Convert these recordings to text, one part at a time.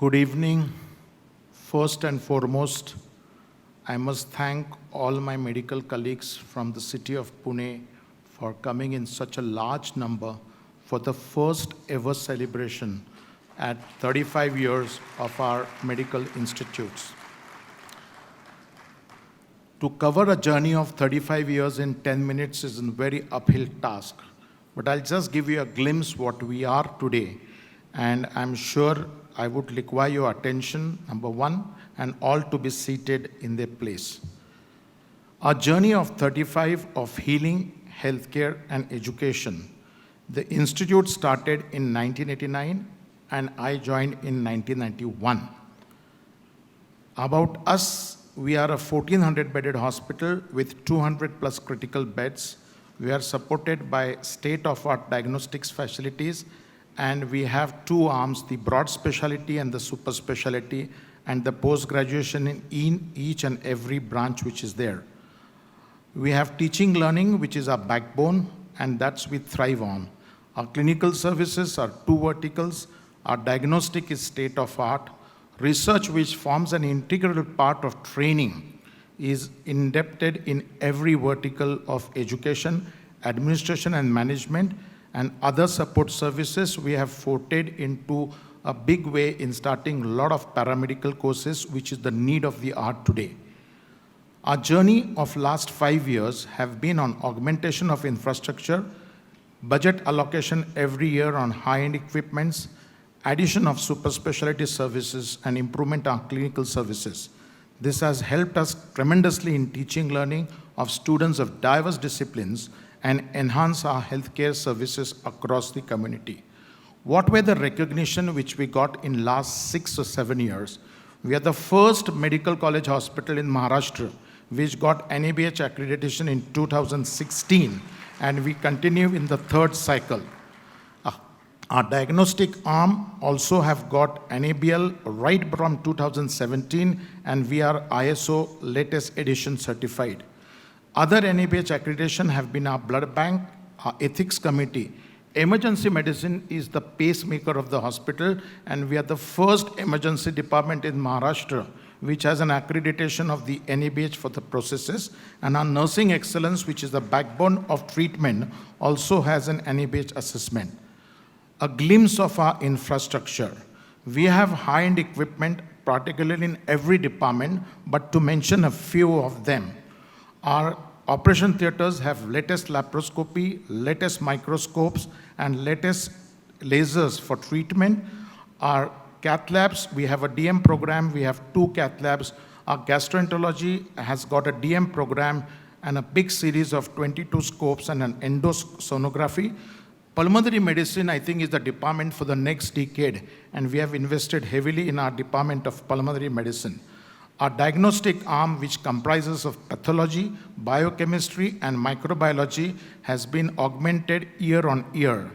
Good evening. First and foremost, I must thank all my medical colleagues from the city of Pune for coming in such a large number for the first ever celebration at 35 years of our medical institutes. To cover a journey of 35 years in 10 minutes is a very uphill task, but I'll just give you a glimpse what we are today, and I'm sure I would require your attention, number one, and all to be seated in their place. Our journey of 35 of healing, healthcare, and education. The institute started in 1989, and I joined in 1991. About us, we are a 1,400-bedded hospital with 200 plus critical beds. We are supported by state-of-art diagnostics facilities, and we have two arms, the broad specialty and the super specialty, and the post-graduation in each and every branch which is there. We have teaching learning, which is our backbone, and that's we thrive on. Our clinical services are two verticals. Our diagnostic is state-of-art. Research, which forms an integral part of training, is indebted in every vertical of education, administration and management, and other support services. We have forayed into a big way in starting a lot of paramedical courses, which is the need of the hour today. Our journey of last 5 years have been on augmentation of infrastructure, budget allocation every year on high-end equipments, addition of super specialty services, and improvement on clinical services. This has helped us tremendously in teaching learning of students of diverse disciplines and enhance our healthcare services across the community. What were the recognition which we got in last 6 or 7 years? We are the first medical college hospital in Maharashtra which got NABH accreditation in 2016, and we continue in the third cycle. Our diagnostic arm also have got NABL right from 2017, and we are ISO latest edition certified. Other NABH accreditation have been our blood bank, our ethics committee. Emergency medicine is the pacemaker of the hospital, and we are the first emergency department in Maharashtra which has an accreditation of the NABH for the processes, and our nursing excellence, which is the backbone of treatment, also has an NABH assessment. A glimpse of our infrastructure. We have high-end equipment, particularly in every department, but to mention a few of them. Our operation theaters have latest laparoscopy, latest microscopes, and latest lasers for treatment. Our cath labs, we have a DM program, we have 2 cath labs. Our gastroenterology has got a DM program and a big series of 22 scopes and an endosonography. Pulmonary medicine, I think, is the department for the next decade, and we have invested heavily in our department of pulmonary medicine. Our diagnostic arm, which comprises of pathology, biochemistry, and microbiology, has been augmented year on year.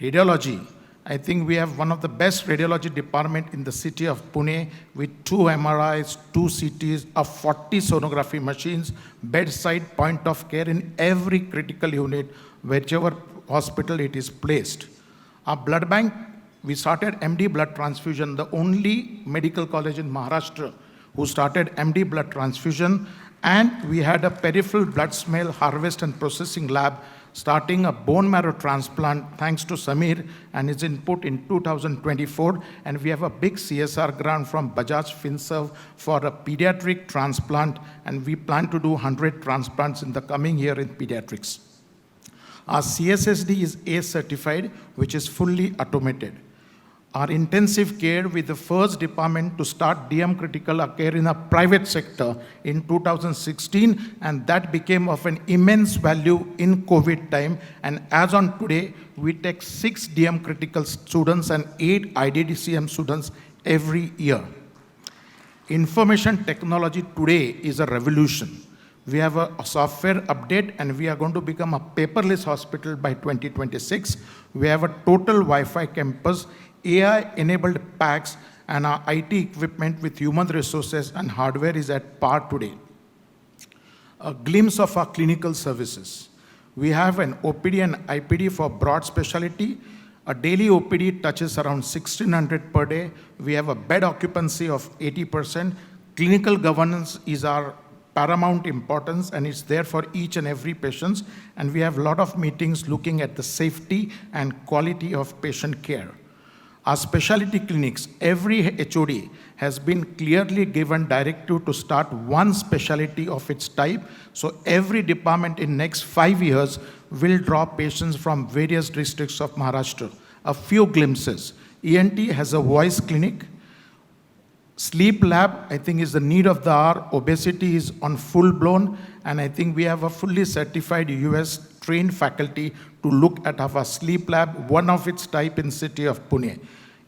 Radiology, I think we have one of the best radiology department in the city of Pune with 2 MRIs, 2 CTs, 40 sonography machines, bedside point of care in every critical unit, whichever hospital it is placed. Our blood bank, we started MD blood transfusion, the only medical college in Maharashtra who started MD blood transfusion, and we had a peripheral blood smell harvest and processing lab starting a bone marrow transplant thanks to Samir and his input in 2024, and we have a big CSR grant from Bajaj Finserv for a pediatric transplant, and we plan to do 100 transplants in the coming year in pediatrics. Our CSSD is A certified, which is fully automated. Our intensive care, with the first department to start DM critical care in a private sector in 2016, and that became of an immense value in COVID time. And as on today, we take 6 DM critical students and 8 IDDCM students every year. Information technology today is a revolution. We have a software update, and we are going to become a paperless hospital by 2026. We have a total Wi-Fi campus, AI-enabled packs, and our IT equipment with human resources and hardware is at par today. A glimpse of our clinical services. We have an OPD and IPD for broad specialty, A daily OPD touches around 1,600 per day. We have a bed occupancy of 80%. Clinical governance is our paramount importance, and it's there for each and every patient. And we have a lot of meetings looking at the safety and quality of patient care. Our specialty clinics, every HOD has been clearly given directive to start one specialty of its type. So every department in next 5 years will draw patients from various districts of Maharashtra. A few glimpses. ENT has a voice clinic. Sleep lab, I think, is the need of the hour. Obesity is on full blown. And I think we have a fully certified US trained faculty to look at our sleep lab, one of its type in city of Pune.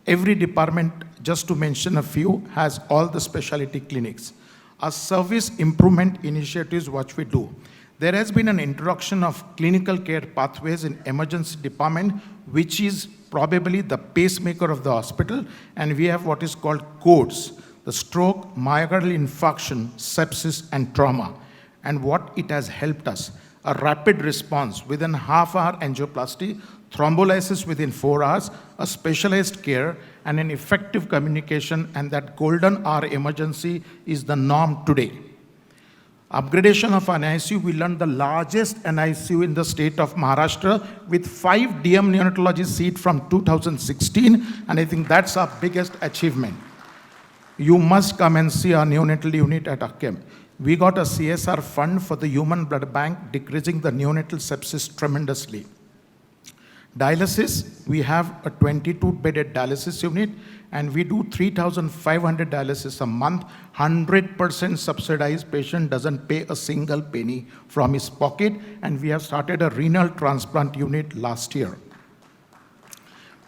Every department, just to mention a few, has all the specialty clinics. Our service improvement initiatives, what we do. There has been an introduction of clinical care pathways in emergency department, which is probably the pacemaker of the hospital, and we have what is called codes, the stroke, myocardial infarction, sepsis, and trauma. And what it has helped us, a rapid response within half-hour angioplasty, thrombolysis within 4 hours, a specialized care, and an effective communication, and that golden hour emergency is the norm today. Upgradation of an ICU, we learned the largest NICU in the state of Maharashtra with 5 DM neonatology seats from 2016, and I think that's our biggest achievement. You must come and see our neonatal unit at Akkem. We got a CSR fund for the human blood bank, decreasing the neonatal sepsis tremendously. Dialysis, we have a 22-bedded dialysis unit, and we do 3,500 dialysis a month, 100% subsidized. Patient doesn't pay a single penny from his pocket, and we have started a renal transplant unit last year.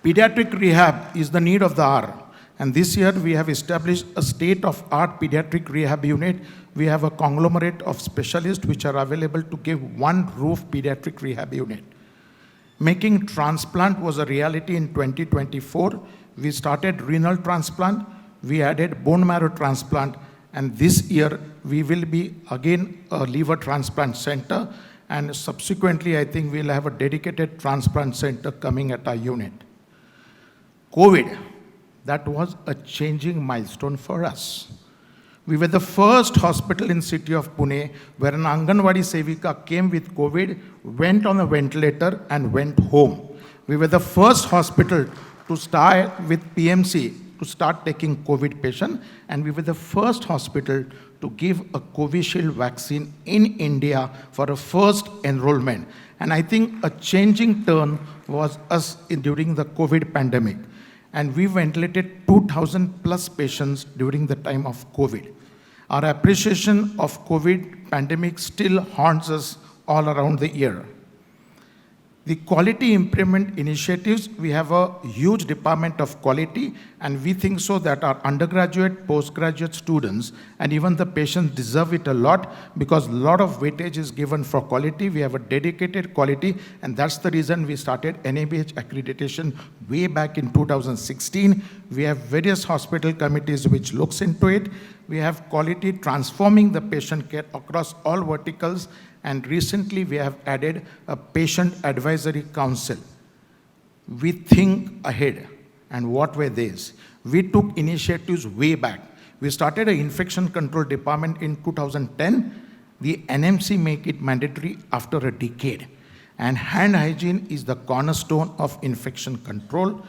Pediatric rehab is the need of the hour, and this year we have established a state-of-art pediatric rehab unit. We have a conglomerate of specialists which are available to give one roof pediatric rehab unit. Making transplant was a reality in 2024. We started renal transplant, we added bone marrow transplant, and this year we will be again a liver transplant center, and subsequently I think we'll have a dedicated transplant center coming at our unit. COVID, that was a changing milestone for us. We were the first hospital in city of Pune where an Anganwadi Sevika came with COVID, went on a ventilator and went home. We were the first hospital to start with PMC to start taking COVID patient, and we were the first hospital to give a Covishield vaccine in India for a first enrollment. And I think a changing turn was us during the COVID pandemic. And we ventilated 2,000 plus patients during the time of COVID. Our appreciation of COVID pandemic still haunts us all around the year. The quality improvement initiatives, we have a huge department of quality, and we think so that our undergraduate, postgraduate students, and even the patients deserve it a lot because a lot of weightage is given for quality. We have a dedicated quality, and that's the reason we started NABH accreditation way back in 2016. We have various hospital committees which looks into it. We have quality transforming the patient care across all verticals, and recently we have added a patient advisory council. We think ahead, and what were these? We took initiatives way back. We started an infection control department in 2010. The NMC make it mandatory after a decade. And hand hygiene is the cornerstone of infection control.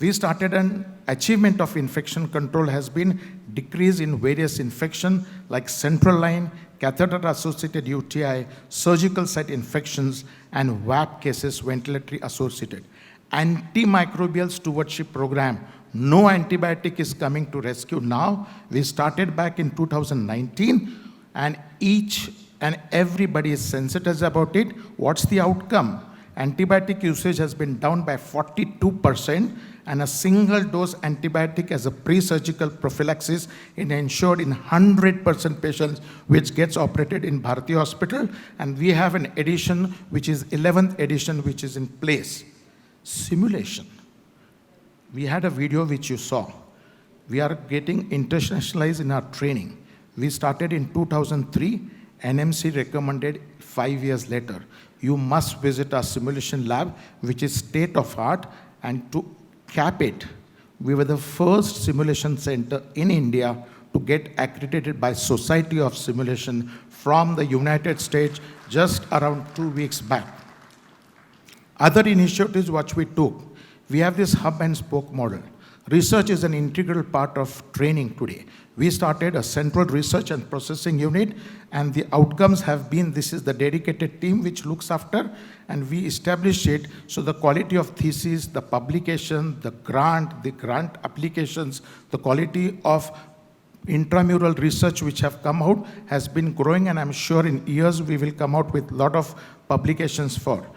We started an achievement of infection control has been decrease in various infection like central line, catheter-associated UTI, surgical site infections, and VAP cases ventilatory associated. Antimicrobial stewardship program, no antibiotic is coming to rescue now. We started back in 2019, and each and everybody is sensitive about it. What's the outcome? Antibiotic usage has been down by 42%, and a single dose antibiotic as a pre-surgical prophylaxis is ensured in 100% patients which gets operated in Bharti Hospital. And we have an edition which is 11th edition which is in place. Simulation. We had a video which you saw. We are getting internationalized in our training. We started in 2003. NMC recommended 5 years later. You must visit our simulation lab, which is state of art, And to cap it, we were the first simulation center in India to get accredited by Society of Simulation from the United States just around 2 weeks back. Other initiatives which we took, we have this hub and spoke model. Research is an integral part of training today. We started a central research and processing unit, and the outcomes have been, this is the dedicated team which looks after, and we established it, so the quality of thesis, the publication, the grant applications, the quality of intramural research which have come out has been growing, and I'm sure in years we will come out with a lot of publications for.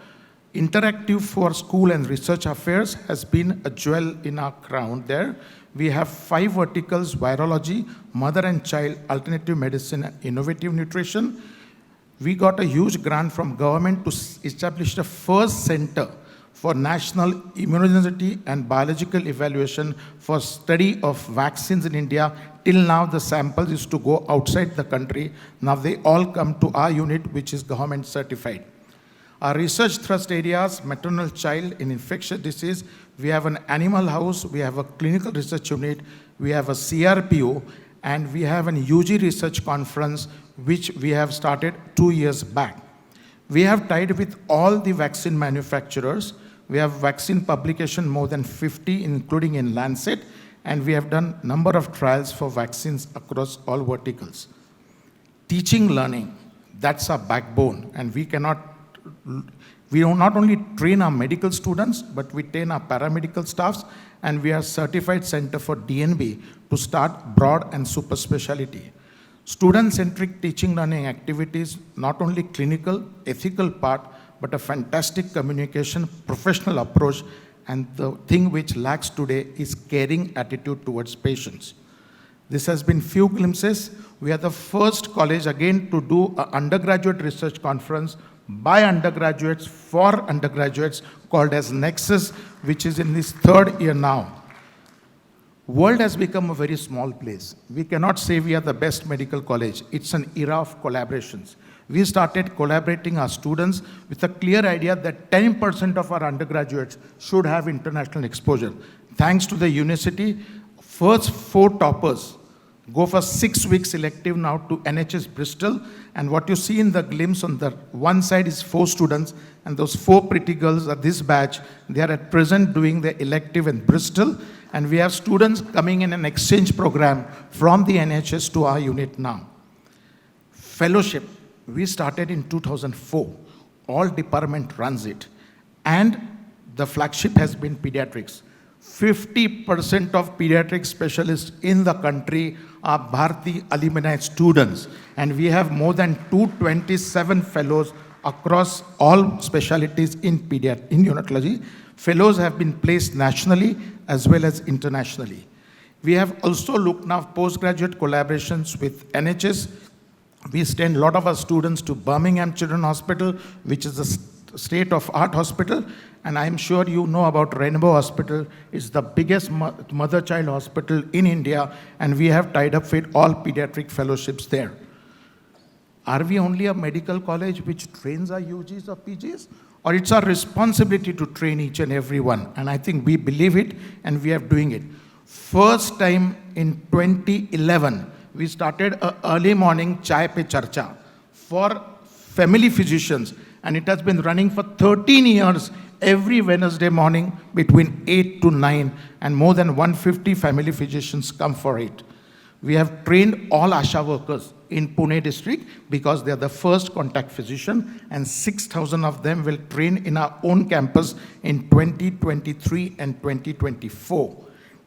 Interactive for school and research affairs has been a jewel in our crown there. We have 5 verticals: virology, mother and child, alternative medicine, and innovative nutrition. We got a huge grant from government to establish the first center for national immunogenicity and biological evaluation for study of vaccines in India. Till now, the samples used to go outside the country. Now they all come to our unit, which is government certified. Our research thrust areas: maternal child in infectious disease. We have an animal house, we have a clinical research unit, we have a CRPO, and we have an UG research conference, which we have started 2 years back. We have tied with all the vaccine manufacturers. We have vaccine publication more than 50, including in Lancet, and we have done number of trials for vaccines across all verticals. Teaching learning, that's our backbone, and we not only train our medical students, but we train our paramedical staffs, and we are certified center for DNB to start broad and super specialty. Student-centric teaching learning activities, not only clinical, ethical part, but a fantastic communication, professional approach, and the thing which lacks today is caring attitude towards patients. This has been few glimpses. We are the first college again to do an undergraduate research conference by undergraduates for undergraduates called as Nexus, which is in its 3rd year now. World has become a very small place. We cannot say we are the best medical college. It's an era of collaborations. We started collaborating our students with a clear idea that 10% of our undergraduates should have international exposure. Thanks to the university, first 4 toppers go for 6 weeks elective now to NHS Bristol, and what you see in the glimpse on the one side is 4 students, and those 4 pretty girls are this batch. They are at present doing the elective in Bristol, and we have students coming in an exchange program from the NHS to our unit now. Fellowship, we started in 2004. All department runs it, and the flagship has been pediatrics. 50% of pediatric specialists in the country are Bharti alumni students, and we have more than 227 fellows across all specialties in neonatology. Fellows have been placed nationally as well as internationally. We have also looked now postgraduate collaborations with NHS. We send a lot of our students to Birmingham Children's Hospital, which is a state-of-art hospital, and I'm sure you know about Rainbow Hospital. It's the biggest mother-child hospital in India, and we have tied up with all pediatric fellowships there. Are we only a medical college which trains our UGs or PGs? Or it's our responsibility to train each and every one? And I think we believe it, and we are doing it. First time in 2011, we started an early morning Chai Pe Charcha for family physicians, and it has been running for 13 years every Wednesday morning between 8 to 9, and more than 150 family physicians come for it. We have trained all ASHA workers in Pune district because they are the first contact physician, and 6,000 of them will train in our own campus in 2023 and 2024.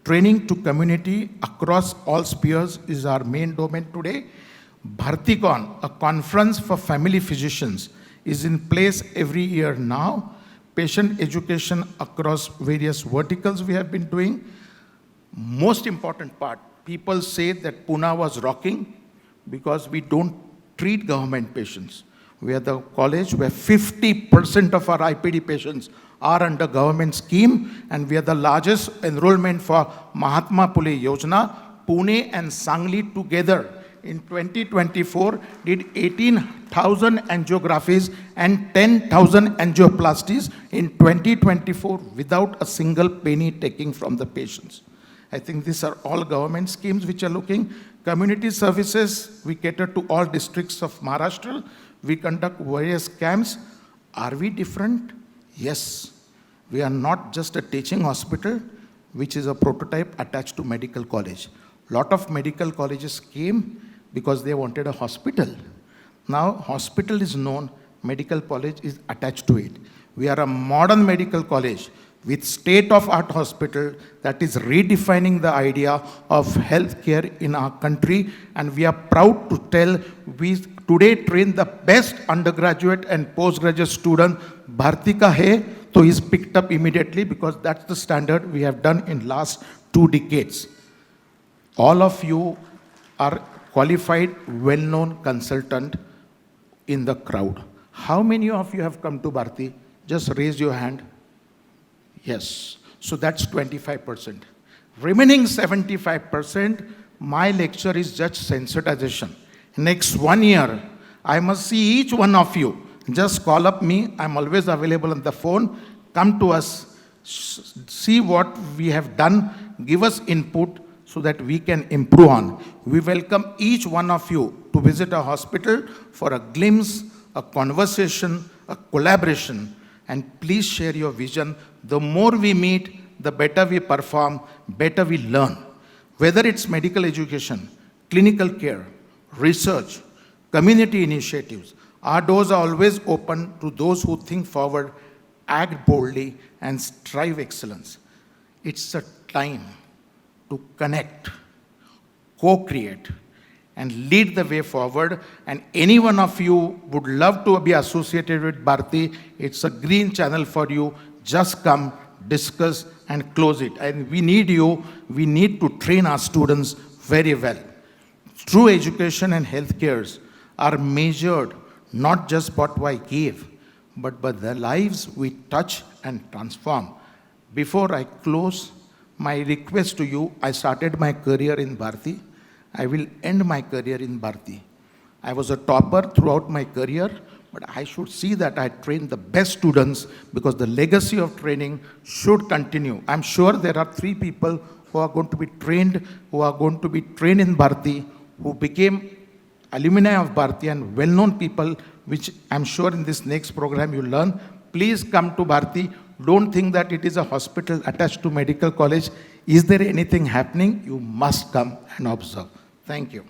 Training to community across all spheres is our main domain today. BhartiCon, a conference for family physicians, is in place every year now. Patient education across various verticals we have been doing. Most important part, people say that Pune was rocking because we don't treat government patients. We are the college where 50% of our IPD patients are under government scheme, and we are the largest enrollment for Mahatma Phule Yojana. Pune and Sangli together in 2024 did 18,000 angiographies and 10,000 angioplasties in 2024 without a single penny taking from the patients. I think these are all government schemes which are looking. Community services, we cater to all districts of Maharashtra. We conduct various camps. Are we different? Yes. We are not just a teaching hospital, which is a prototype attached to medical college. Lot of medical colleges came because they wanted a hospital. Now hospital is known, medical college is attached to it. We are a modern medical college with state-of-art hospital that is redefining the idea of healthcare in our country, and we are proud to tell we today train the best undergraduate and postgraduate student. Bharti ka hai, so he's picked up immediately because that's the standard we have done in last 2 decades. All of you are qualified, well-known consultant in the crowd. How many of you have come to Bharti? Just raise your hand. Yes, so that's 25%. Remaining 75%, my lecture is just sensitization. Next 1 year, I must see each one of you. Just call up me, I'm always available on the phone. Come to us, see what we have done, give us input so that we can improve on. We welcome each one of you to visit our hospital for a glimpse, a conversation, a collaboration. And please share your vision. The more we meet, the better we perform, better we learn. Whether it's medical education, clinical care, research, community initiatives, our doors are always open to those who think forward, act boldly, and strive excellence. It's a time to connect, co-create, and lead the way forward. And any one of you would love to be associated with Bharti, it's a green channel for you. Just come, discuss, and close it. And we need you. We need to train our students very well. True education and healthcare are measured not just by what I give, but by the lives we touch and transform. Before I close, my request to you, I started my career in Bharti. I will end my career in Bharti. I was a topper throughout my career, but I should see that I train the best students because the legacy of training should continue. I'm sure there are 3 people who are going to be trained, in Bharti, who became alumni of Bharti and well-known people, which I'm sure in this next program you'll learn. Please come to Bharti. Don't think that it is a hospital attached to medical college. Is there anything happening? You must come and observe. Thank you.